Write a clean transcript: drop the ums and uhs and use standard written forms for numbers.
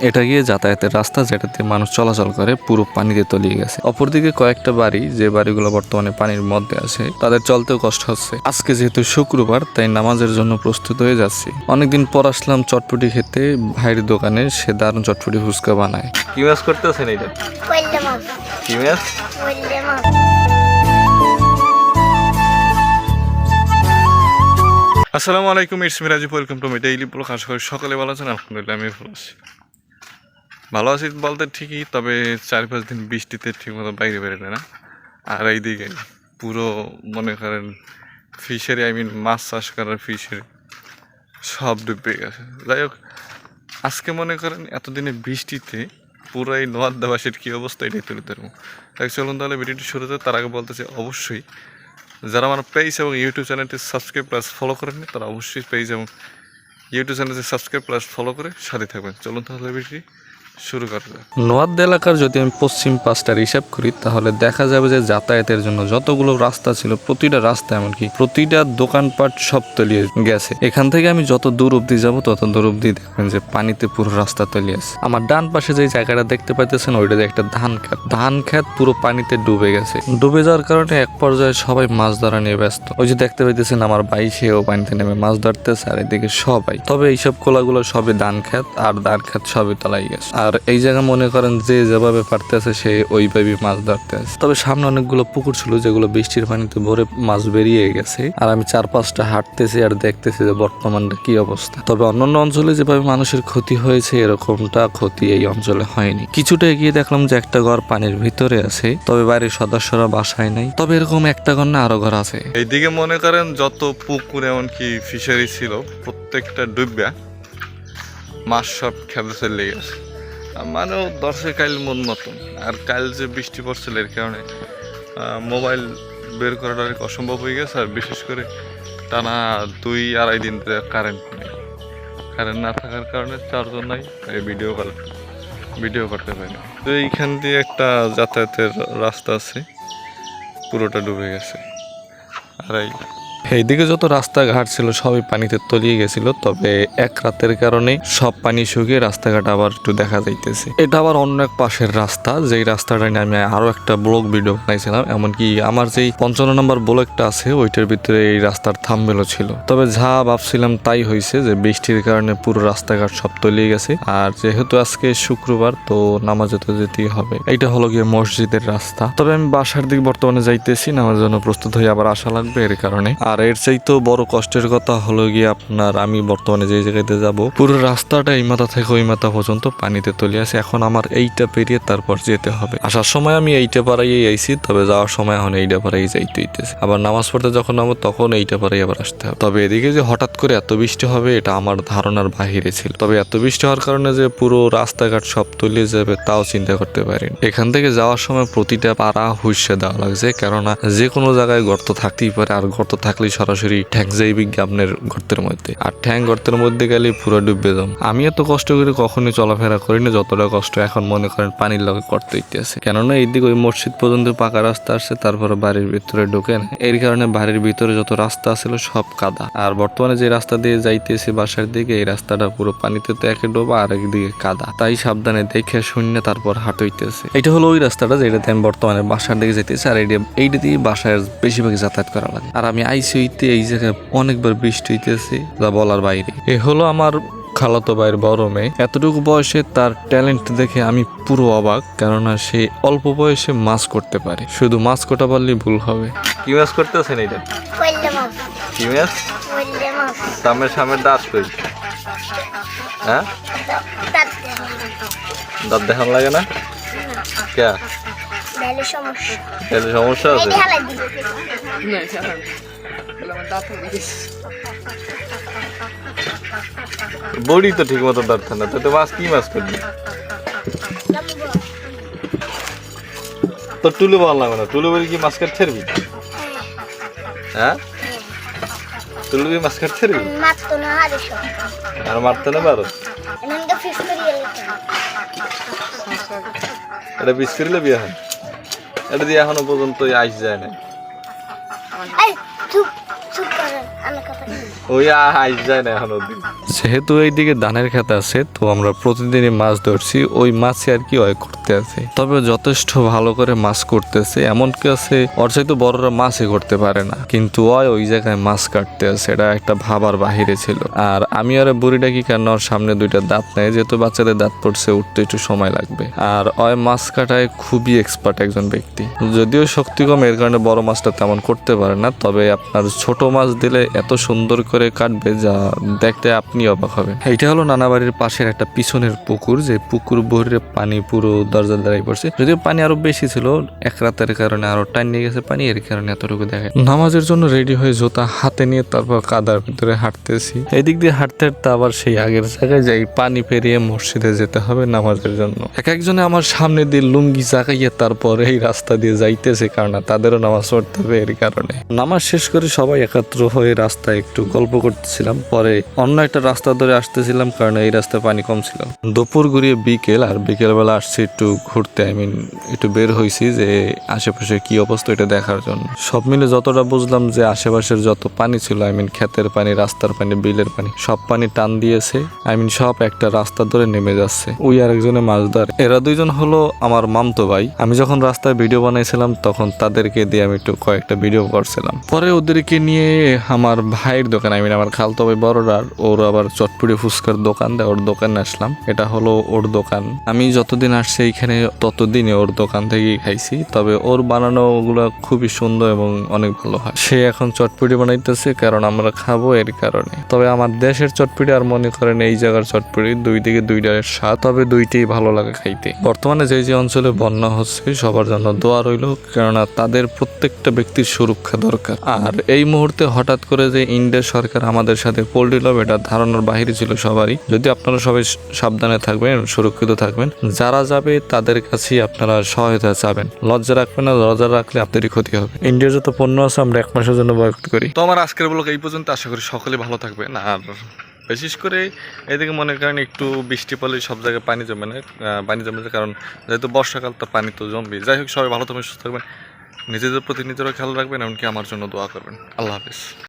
এটা গিয়ে যাতায়াতের রাস্তা, যেটাতে মানুষ চলাচল করে, পুরো পানিতে তলিয়ে গেছে। অপরদিকে কয়েকটা বাড়ি, যে বাড়িগুলো বর্তমানে পানির মধ্যে আছে, তাদের চলতেও কষ্ট হচ্ছে। আজকে যেহেতু শুক্রবার, তাই নামাজের জন্য প্রস্তুত হয়ে যাচ্ছি। অনেকদিন পর আসলাম চটপটি খেতে ভাইয়ের দোকানে। সে দারুণ চটপটি ফুচকা বানায়। কি মাছ করতেছেন এটা? কি মাছ? আসসালামু আলাইকুম, it's me Rajib, welcome to my daily vlog. আশা করি সকালে ভালো আছেন। আলহামদুলিল্লাহ আমি ভালো আছি বলতে ঠিকই, তবে 4-5 দিন বৃষ্টিতে ঠিকমতো বাইরে বেরোলে না। আর এইদিকে পুরো মনে করেন ফিশারি, মাছ চাষ করার ফিশারি সব ডুবে গেছে। যাই হোক, আজকে মনে করেন এতদিনে বৃষ্টিতে পুরো এই নোয়াদ্দাবাসীর কী অবস্থা, এটাই তুলে ধরবো। তাই চলুন তাহলে ভিডিওটি শুরুতে। তার আগে বলতেছি, অবশ্যই যারা আমার পেজ এবং ইউটিউব চ্যানেলটি সাবস্ক্রাইব প্লাস ফলো করেননি, তারা অবশ্যই পেজ এবং ইউটিউব চ্যানেলটি সাবস্ক্রাইব প্লাস ফলো করে সাথে থাকবেন। চলুন তাহলে ভিডিওটি শুরু করা যায়। নোয়াদ্দা এলাকার যদি আমি পশ্চিম পাশটার হিসাব করি, তাহলে দেখা যাবে যে যাতায়াতের জন্য যতগুলো রাস্তা ছিল, প্রতিটা রাস্তা এমনকি প্রতিটা দোকানপাট সব তলিয়ে গেছে। এখান থেকে আমি যত দূর অব্দি যাবো, তত দূর অব্দি দেখবেন যে পানিতে পুরো রাস্তা তলিয়ে আছে। আমার ডান পাশে যে জায়গাটা দেখতে পাইতেছেন, ওইটা একটা ধান খেত পুরো পানিতে ডুবে গেছে। ডুবে যাওয়ার কারণে এক পর্যায়ে সবাই মাছ ধরা নিয়ে ব্যস্ত। ওই যে দেখতে পাইতেছেন আমার ভাই, সেও পানিতে নেমে মাছ ধরতেছে, আর এদিকে সবাই। তবে এইসব কোলাগুলো সবই ধান খেত, আর ধান খেত সবই তলাই গেছে। আর এই জায়গা মনে করেন যে যেভাবে পারতেছে সে ওইভাবেই মাছ ধরতে আছে। তবে সামনে অনেকগুলো পুকুর ছিল, যেগুলো বৃষ্টির পানিতে ভরে মাছ বেরিয়ে গেছে। আর আমি 4-5টা হাঁটতেছি আর দেখতেছি যে বর্তমানটা কি অবস্থা। তবে অন্যান্য অঞ্চলে যেভাবে মানুষের ক্ষতি হয়েছে, এরকমটা ক্ষতি এই অঞ্চলে হয়নি। কিছুটা এগিয়ে দেখলাম যে একটা ঘর পানির ভিতরে আছে, তবে বাড়ির সদস্যরা বাসায় নাই। তবে এরকম একটা ঘর না, আরো ঘর আছে। এইদিকে মনে করেন যত পুকুর এমনকি ফিশারি ছিল, প্রত্যেকটা ডুববা মাছ সব খেতে চলে গেছে। মানে দর্শে কাইল মন মতন। আর কাল যে বৃষ্টি পড়ছিল, এর কারণে মোবাইল বের করাটা অনেক অসম্ভব হয়ে গেছে। আর বিশেষ করে টানা 2-2.5 দিন ধরে কারেন্ট নেই। কারেন্ট না থাকার কারণে চার্জও নাই, ভিডিও করতে পারি না। তো এইখান দিয়ে একটা যাতায়াতের রাস্তা আছে, পুরোটা ডুবে গেছে। আর এইদিকে যত রাস্তাঘাট ছিল সবই পানিতে তলিয়ে গেছিল। তবে এক রাতের কারণে সব পানি শুকিয়ে রাস্তাঘাট আবার একটু দেখা যাইতেছে। এটা আবার অন্য এক পাশের রাস্তা, যেই রাস্তাটা নিয়ে আমি আরো একটা ব্লগ ভিডিও বানাইছিলাম। এমনকি আমার যেই 55 নম্বর ব্লগটা আছে, ওইটার ভিতরে এই রাস্তার থাম্বনেলও ছিল। তবে যা ভাবছিলাম তাই হয়েছে, যে বৃষ্টির কারণে পুরো রাস্তাঘাট সব তলিয়ে গেছে। আর যেহেতু আজকে শুক্রবার, তো নামাজে তো যেতেই হবে। এইটা হলো গিয়ে মসজিদের রাস্তা। তবে আমি বাসার দিকে বর্তমানে যাইতেছি, নামাজের জন্য প্রস্তুত হয়ে আবার আসা লাগবে এর কারণে। আর এর চাইতেও বড় কষ্টের কথা হলো গিয়ে আপনার, আমি বর্তমানে যে জায়গাতে যাব, পুরো রাস্তাটা এই মাথা থেকে ওই মাথা পর্যন্ত পানিতে তলিয়ে আছে। এখন আমার এইটা পেরিয়ে তারপর যেতে হবে। আসার সময় আমি এইটা পাড়াইয়ে আইছি, তবে যাওয়ার সময় এখন এইটা পাড়াই যাইতে হইতেছে। আবার নামাজ পড়তে যখন নামো, তখন এইটা পাড়াই আবার আসতে হবে। তবে এদিকে যে হঠাৎ করে এত বৃষ্টি হবে, এটা আমার ধারণার বাহিরে ছিল। তবে এত বৃষ্টি হওয়ার কারণে যে পুরো রাস্তাঘাট সব তলিয়ে যাবে, তাও চিন্তা করতে পারিনি। এখান থেকে যাওয়ার সময় প্রতিটা পাড়া হুইসে দেওয়া লাগছে, কেননা যে কোনো জায়গায় গর্ত থাকতেই পারে। আর গর্ত থাকলেই সরাসরি ঠ্যাং যাইবি আপনার গর্তের মধ্যে, আর ঠ্যাং গর্তের মধ্যে গেলে পুরো ডুববে যাম। আমি এত কষ্ট করে কখনোই চলাফেরা করিনি যতটা কষ্ট এখন মনে করেন পানির লগে করতে ইচ্ছে। কেননা এইদিকে ওই মসজিদ পর্যন্ত পাকা রাস্তা আসছে, তারপরে বাড়ির ভিতরে ঢোকে না। এর কারণে বাড়ির ভিতরে যত রাস্তা ছিল সব কাদা। আর বর্তমানে যে রাস্তা দিয়ে যাইতেছি বাসার দিকে, এই রাস্তাটা পুরো পানিতে তো একে ডোবা, আর একদিকে কাদা। তাই সাবধানে দেখে শুনে তারপর হাঁটইতেছে। এটা হলো ওই রাস্তাটা যেটাতে আমি বর্তমানে বাসার দিকে যেতেছি। আর এইটা দিয়ে বাসায় বেশিরভাগ যাতায়াত করা লাগে। আর আমি আইসি হইতে এই জায়গায় অনেকবার বৃষ্টি হইতেছে, যা বলার বাইরে। এ হলো আমার খালাতো ভাইয়ের বড় মেয়ে। এতটুকু বয়সে তার ট্যালেন্ট দেখে আমি পুরো অবাক, কেননা সে অল্প বয়সে মাছ করতে পারে। শুধু মাছ কোটা পারলেই ভুল হবে। কি মাছ করতেছেন এটা? কি মাছ? সামের দাঁত কই? হ্যাঁ, দাঁত দেখান লাগে না কে? সমস্যা আছে। বড়ি তো ঠিক মতো দাঁড়াতে না, তো মাছ কি মাছ করবি? তো টুলু ভালো লাগে না, টুলু বলি কি মাছ কাটতে পারবি? হ্যাঁ, টুলু কি মাছ কাটতে পারবি? আর মারতে না পারো? এটা পিস করিলে বিয়ে হয়? এটা দিয়ে এখনো পর্যন্ত আইস যায় না। ওই আইস যায় না এখনো। যেহেতু এইদিকে ধানের খেত আছে, তো আমরা প্রতিদিনই মাছ ধরছি, ওই মাছই আর কি ওই করতে আছে। তবে যথেষ্ট ভালো করে মাছ করতেছে, এমনকি আছে ওর চাইতে বড়রা মাছই করতে পারে না, কিন্তু ওই জায়গায় মাছ কাটতে আছে, এটা একটা ভাবার বাহিরে ছিল। আর আমি আর বুড়িটা কি কেন ওর সামনে দুইটা দাঁত নেই, যেহেতু বাচ্চাদের দাঁত পড়ছে, উঠতে একটু সময় লাগবে। আর ওই মাছ কাটায় খুবই এক্সপার্ট একজন ব্যক্তি, যদিও শক্তি কম, এর কারণে বড় মাছটা তেমন করতে পারে না। তবে আপনার ছোট মাছ দিলে এত সুন্দর করে কাটবে যা দেখতে আপনি অবাক হবেন। এইটা হলো নানা বাড়ির পাশের একটা পিছনের পুকুর, যে পুকুর ভরে পানি পুরো দরজা দাঁড়াই পড়ছে। যদিও পানি আরো বেশি ছিল, এক রাতের কারণে আরো টাইম নিয়ে গেছে পানি, এর কারণে এতটুকু দেখে। নামাজের জন্য রেডি হয়ে জুতা হাতে নিয়ে তারপর কাদার ভিতরে হাঁটতেছি। এদিক দিয়ে হাঁটতে হাঁটতে আবার সেই আগের জায়গায় যাই, পানি পেরিয়ে মসজিদে যেতে হবে নামাজের জন্য। এক একজনে আমার সামনে দিয়ে লুঙ্গি জাগাইয়ে তারপর এই রাস্তা দিয়ে যাইতেছে, কারণ তাদেরও নামাজ পড়তে হবে, এর কারণে। নামাজ শেষ করে সবাই একত্র হয়ে রাস্তায় একটু গল্প করতেছিলাম, পরে অন্য একটা রাস্তা ধরে আসতেছিলাম, কারণ এই রাস্তায় পানি কম ছিল। দুপুর ঘুরিয়ে বিকেল, আর বিকেলবেলা আসছি একটু ঘুরতে, একটু বের হয়েছি যে আশেপাশে কি অবস্থা এটা দেখার জন্য। সব মিলে যতটা বুঝলাম যে আশেপাশের যত পানি ছিল, ক্ষেতের পানি, রাস্তার পানি, বিলের পানি, সব পানি টান দিয়েছে, সব একটা রাস্তা ধরে নেমে যাচ্ছে। ওই আরেকজনে মাছদার, এরা দুইজন হলো আমার মামতো ভাই। আমি যখন রাস্তায় ভিডিও বানাইছিলাম তখন তাদেরকে দিয়ে আমি একটু কয়েকটা ভিডিও করছিলাম। পরে ওদেরকে নিয়ে আমার ভাইয়ের দোকান, আমার খালতো ভাই বড়রার, ওর আবার চটপুরি ফুচকার দোকান দেয়, ওর দোকানে আসলাম। এটা হলো ওর দোকান। আমি যতদিন আসছি এইখানে ততদিনে ওর দোকান থেকেই খাইছি, তবে ওর বানানো ওগুলো খুবই সুন্দর এবং অনেক ভালো হয়। সে এখন চটপুরি বানাইতেছে, কারণ আমরা খাবো এর কারণে। তবে আমার দেশের চটপুরি আর মনে করেন এই জায়গার চটপুরি, দুই দিকে দুইটার স্বাদ, তবে দুইটাই ভালো লাগে খাইতে। বর্তমানে যে অঞ্চলে বন্যা হচ্ছে সবার জন্য দোয়া রইল, কেননা তাদের প্রত্যেকটা ব্যক্তির সুরক্ষা দরকার। আর এই মুহূর্তে হঠাৎ করে যে ইন্ডিয়ার সরকার আমাদের সাথে পোল্ট্রি লব, এটা ধারণার বাহিরে ছিল সবারই। যদি আপনারা সবাই সাবধানে থাকবেন, সুরক্ষিত থাকবেন, যারা যাবে তাদের কাছেই আপনারা সহায়তা চাবেন, লজ্জা রাখবেন না, লজ্জা রাখলে আপনারই ক্ষতি হবে। ইন্ডিয়ার যত পণ্য আছে আমরা 1 মাসের জন্য বয়কট করি। তো আমার আজকের ব্লগ এই পর্যন্ত, আশা করি সকলে ভালো থাকবেন। আর বিশেষ করে এদিকে মনে করেন একটু বৃষ্টি পড়লে সব জায়গায় পানি জমে না, কারণ যেহেতু বর্ষাকাল, তো পানি তো জমবে। যাই হোক, সবাই ভালো থাকবেন, সুস্থ থাকবেন, নিজেদের প্রতি নিজেরা খেয়াল রাখবেন, এমনকি আমার জন্য দোয়া করবেন। আল্লাহ হাফিজ।